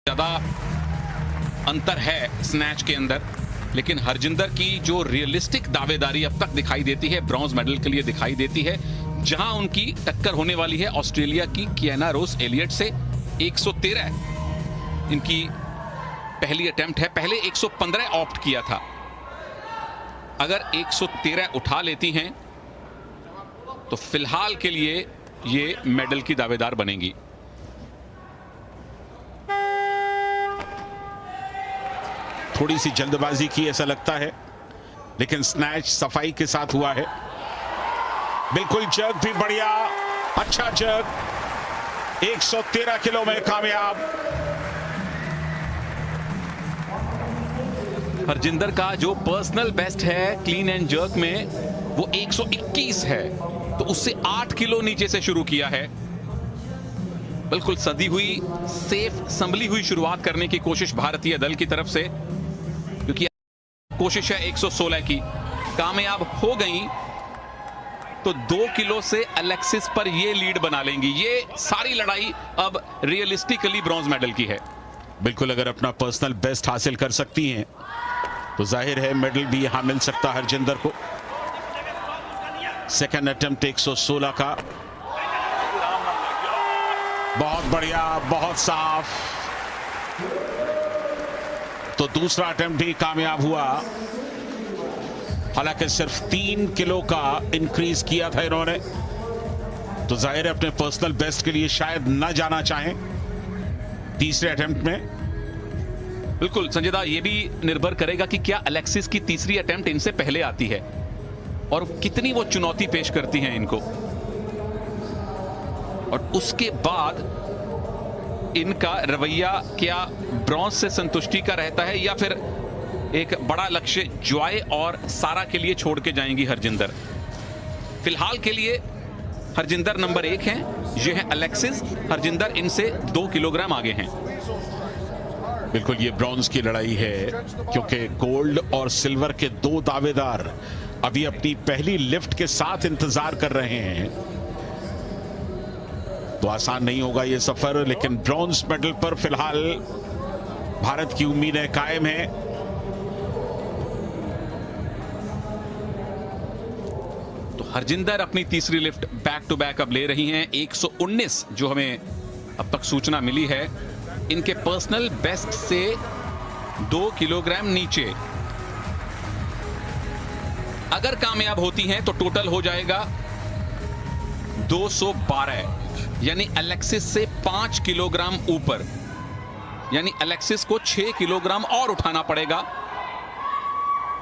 ज्यादा अंतर है स्नैच के अंदर, लेकिन हरजिंदर की जो रियलिस्टिक दावेदारी अब तक दिखाई देती है ब्रॉन्ज मेडल के लिए दिखाई देती है, जहां उनकी टक्कर होने वाली है ऑस्ट्रेलिया की कियाना रोज एलियट से। 113 इनकी पहली अटेम्प्ट है, पहले 115 ऑप्ट किया था। अगर 113 उठा लेती हैं तो फिलहाल के लिए ये मेडल की दावेदार बनेंगी। थोड़ी सी जल्दबाजी की ऐसा लगता है, लेकिन स्नैच सफाई के साथ हुआ है। बिल्कुल जर्क भी बढ़िया, अच्छा जर्क, 113 किलो में कामयाब। हरजिंदर का जो पर्सनल बेस्ट है क्लीन एंड जर्क में वो 121 है, तो उससे 8 किलो नीचे से शुरू किया है। बिल्कुल सदी हुई, सेफ संभली हुई शुरुआत करने की कोशिश भारतीय दल की तरफ से, क्योंकि कोशिश है 116 की, कामयाब हो गई तो 2 किलो से अलेक्सिस पर ये लीड बना लेंगी। ये सारी लड़ाई अब रियलिस्टिकली ब्रॉन्ज मेडल की है। बिल्कुल, अगर अपना पर्सनल बेस्ट हासिल कर सकती हैं तो जाहिर है मेडल भी यहां मिल सकता है हरजिंदर को। सेकंड अटेम्प्ट 116 का, बहुत बढ़िया, बहुत साफ। तो दूसरा अटेम्प्ट भी कामयाब हुआ, हालांकि सिर्फ 3 किलो का इंक्रीज किया था इन्होंने, तो जाहिर है अपने पर्सनल बेस्ट के लिए शायद न जाना चाहें तीसरे अटेम्प्ट में। बिल्कुल संजयदा, ये भी निर्भर करेगा कि क्या अलेक्सिस की तीसरी अटेम्प्ट इनसे पहले आती है और कितनी वो चुनौती पेश करती हैं इनको, और उसके बाद इनका रवैया क्या ब्रॉन्ज से संतुष्टि का रहता है या फिर एक बड़ा लक्ष्य जॉय और सारा के लिए छोड़ के जाएंगी हरजिंदर। फिलहाल के लिए हरजिंदर नंबर 1 हैं, ये है अलेक्सिस। हरजिंदर इनसे 2 किलोग्राम आगे हैं। बिल्कुल, ये ब्रॉन्ज की लड़ाई है, क्योंकि गोल्ड और सिल्वर के 2 दावेदार अभी अपनी पहली लिफ्ट के साथ इंतजार कर रहे हैं। तो आसान नहीं होगा ये सफर, लेकिन ब्रॉन्ज मेडल पर फिलहाल भारत की उम्मीदें कायम हैं। तो हरजिंदर अपनी तीसरी लिफ्ट बैक टू बैक अब ले रही हैं। 119 जो हमें अब तक सूचना मिली है, इनके पर्सनल बेस्ट से 2 किलोग्राम नीचे। अगर कामयाब होती हैं तो टोटल हो जाएगा 212, यानी अलेक्सिस से 5 किलोग्राम ऊपर, यानी अलेक्सिस को 6 किलोग्राम और उठाना पड़ेगा।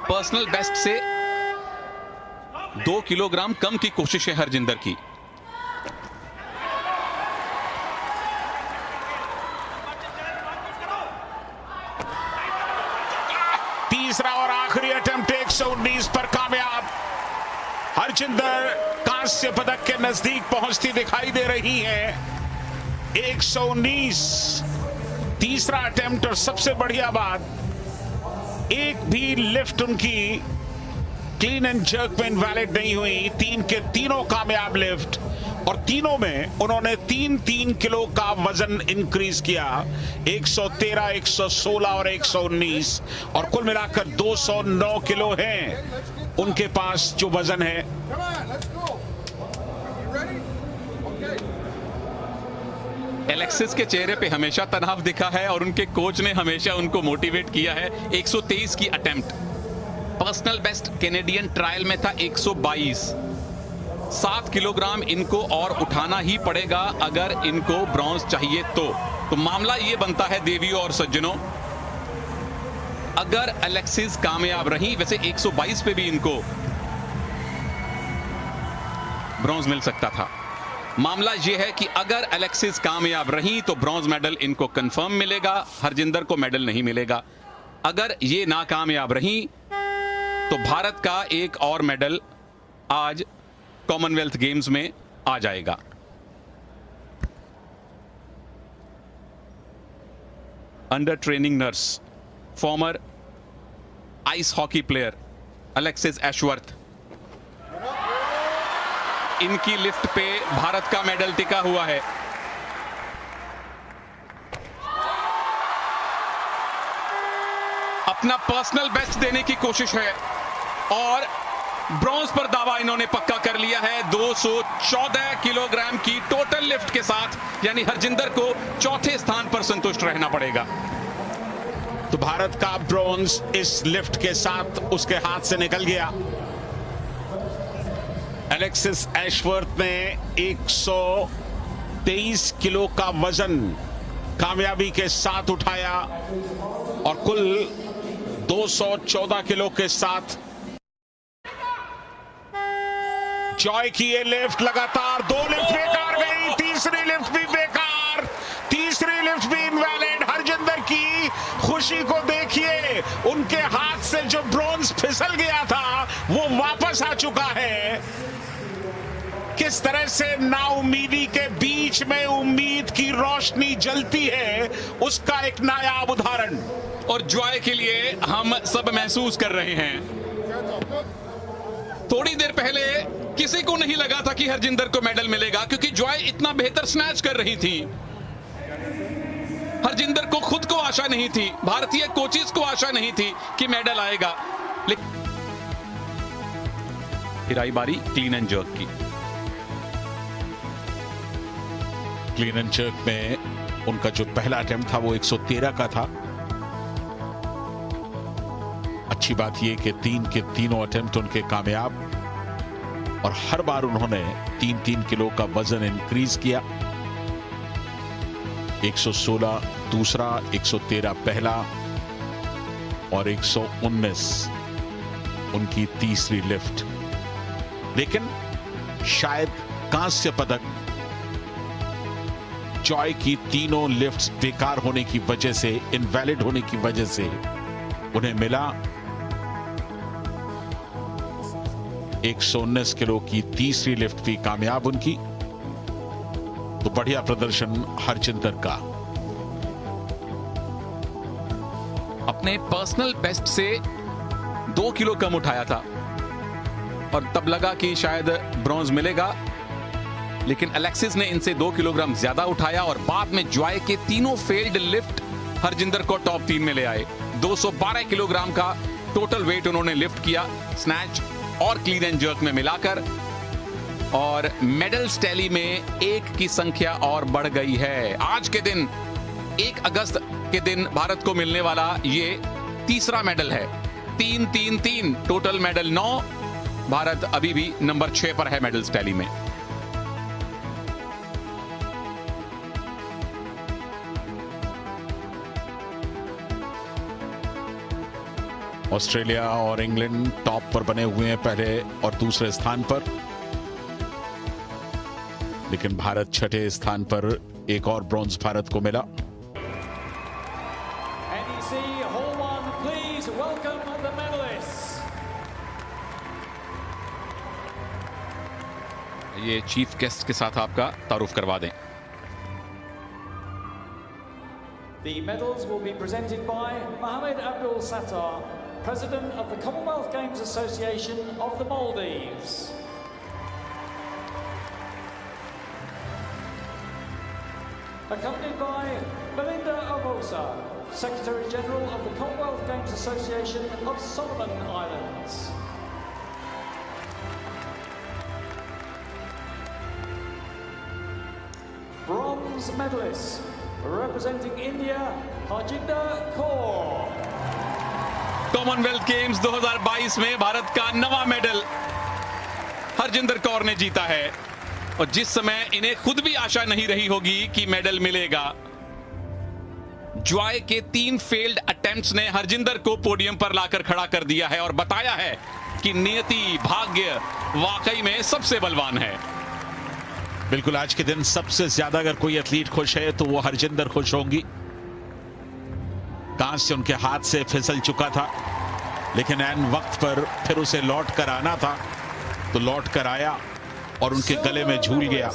पर्सनल बेस्ट से 2 किलोग्राम कम की कोशिश है हरजिंदर की। तीसरा और आखिरी अटेम्प्ट 119 पर कामयाब। हरजिंदर कांस्य पदक के नजदीक पहुंचती दिखाई दे रही है। 119 तीसरा अटेम्प्ट, और सबसे बढ़िया बात, एक भी लिफ्ट उनकी क्लीन एंड जर्क में इनवैलिड नहीं हुई। 3 के तीनों कामयाब लिफ्ट, और तीनों में उन्होंने 3-3 किलो का वजन इंक्रीज किया। 113, 116 और 119, और कुल मिलाकर 209 किलो हैं उनके पास जो वजन है। एलेक्सिस के चेहरे पे हमेशा तनाव दिखा है और उनके कोच ने हमेशा उनको मोटिवेट किया है। 123 की attempt, personal best Canadian trial में था 122। 7 किलोग्राम इनको और उठाना ही पड़ेगा अगर इनको ब्रॉन्ज चाहिए तो मामला ये बनता है देवियों और सज्जनों, अगर अलेक्सिस कामयाब रही, वैसे 122 पे भी इनको ब्रॉन्ज मिल सकता था। मामला यह है कि अगर अलेक्सिस कामयाब रही तो ब्रॉन्ज मेडल इनको कंफर्म मिलेगा, हरजिंदर को मेडल नहीं मिलेगा। अगर ये नाकामयाब रही तो भारत का एक और मेडल आज कॉमनवेल्थ गेम्स में आ जाएगा। Under training nurse, farmer ice hockey player Alexis Ashworth, इनकी लिफ्ट पे भारत का मेडल टिका हुआ है। अपना पर्सनल बेस्ट देने की कोशिश है और ब्रॉन्ज पर दावा इन्होंने पक्का कर लिया है 214 किलोग्राम की टोटल लिफ्ट के साथ, यानी हरजिंदर को चौथे स्थान पर संतुष्ट रहना पड़ेगा। तो भारत का ब्रॉन्ज इस लिफ्ट के साथ उसके हाथ से निकल गया। एलेक्सिस एशवर्थ ने 123 किलो का वजन कामयाबी के साथ उठाया और कुल 214 किलो के साथ जॉय की ये लिफ्ट लगातार 2 लिफ्ट बेकार गई, तीसरी लिफ्ट भी बेकार, तीसरी लिफ्ट भी इनवैलिड। हरजिंदर की खुशी को देखिए, उनके हाथ से जो ब्रॉन्ज फिसल गया था वो वापस आ चुका है। किस तरह से नाउमीदी के बीच में उम्मीद की रोशनी जलती है, उसका एक नायाब उदाहरण और जॉय के लिए हम सब महसूस कर रहे हैं। थोड़ी देर पहले किसी को नहीं लगा था कि हरजिंदर को मेडल मिलेगा, क्योंकि जॉय इतना बेहतर स्नैच कर रही थी। हरजिंदर को खुद को आशा नहीं थी, भारतीय कोचेस को आशा नहीं थी कि मेडल आएगा। लेकिन फिर आई बारी क्लीन एंड जर्क की। क्लीन एंड जर्क में उनका जो पहला अटेम्प्ट था वो 113 का था। अच्छी बात यह कि 3 के तीनों अटेम्प्ट उनके कामयाब और हर बार उन्होंने 3-3 किलो का वजन इंक्रीज किया। 116 दूसरा, 113 पहला और 119 उनकी तीसरी लिफ्ट। लेकिन शायद कांस्य पदक जॉय की तीनों लिफ्ट्स बेकार होने की वजह से, इनवैलिड होने की वजह से उन्हें मिला। 119 किलो की तीसरी लिफ्ट भी कामयाब उनकी। तो बढ़िया प्रदर्शन हरजिंदर का। अपने पर्सनल बेस्ट से 2 किलो कम उठाया था और तब लगा कि शायद ब्रॉन्ज मिलेगा, लेकिन अलेक्सिस ने इनसे 2 किलोग्राम ज्यादा उठाया और बाद में जॉय के तीनों फेल्ड लिफ्ट हरजिंदर को टॉप 3 में ले आए। 212 किलोग्राम का टोटल वेट उन्होंने लिफ्ट किया स्नैच और क्लीन एंड जर्क में मिलाकर, और मेडल्स टैली में 1 की संख्या और बढ़ गई है। आज के दिन 1 अगस्त के दिन भारत को मिलने वाला ये तीसरा मेडल है। 3-3-3 टोटल मेडल 9। भारत अभी भी नंबर 6 पर है मेडल्स टैली में। ऑस्ट्रेलिया और इंग्लैंड टॉप पर बने हुए हैं पहले और दूसरे स्थान पर, लेकिन भारत 6ठे स्थान पर। एक और ब्रॉन्ज भारत को मिला। ये चीफ गेस्ट के साथ आपका तारुफ करवा दें। The medals will be presented by Mohammed Abdul Sattar, President of the Commonwealth Games Association of the Maldives. Accompanied by Melinda Obosa, Secretary General of the Commonwealth Games Association of Solomon Islands. Bronze medalist, representing India, Harjinder Kaur. Commonwealth games 2022 में भारत का नवा medal Harjinder Kaur ने जीता है, और जिस समय इन्हें खुद भी आशा नहीं रही होगी कि मेडल मिलेगा, जॉय के 3 फेल्ड अटेम्प्ट्स ने हरजिंदर को पोडियम पर लाकर खड़ा कर दिया है और बताया है कि नियति, भाग्य वाकई में सबसे बलवान है। बिल्कुल, आज के दिन सबसे ज्यादा अगर कोई एथलीट खुश है तो वो हरजिंदर खुश होंगी। कांस्य उनके हाथ से फिसल चुका था, लेकिन ऐन वक्त पर फिर उसे लौट कर आना था, तो लौट कर आया और उनके गले में झूल गया।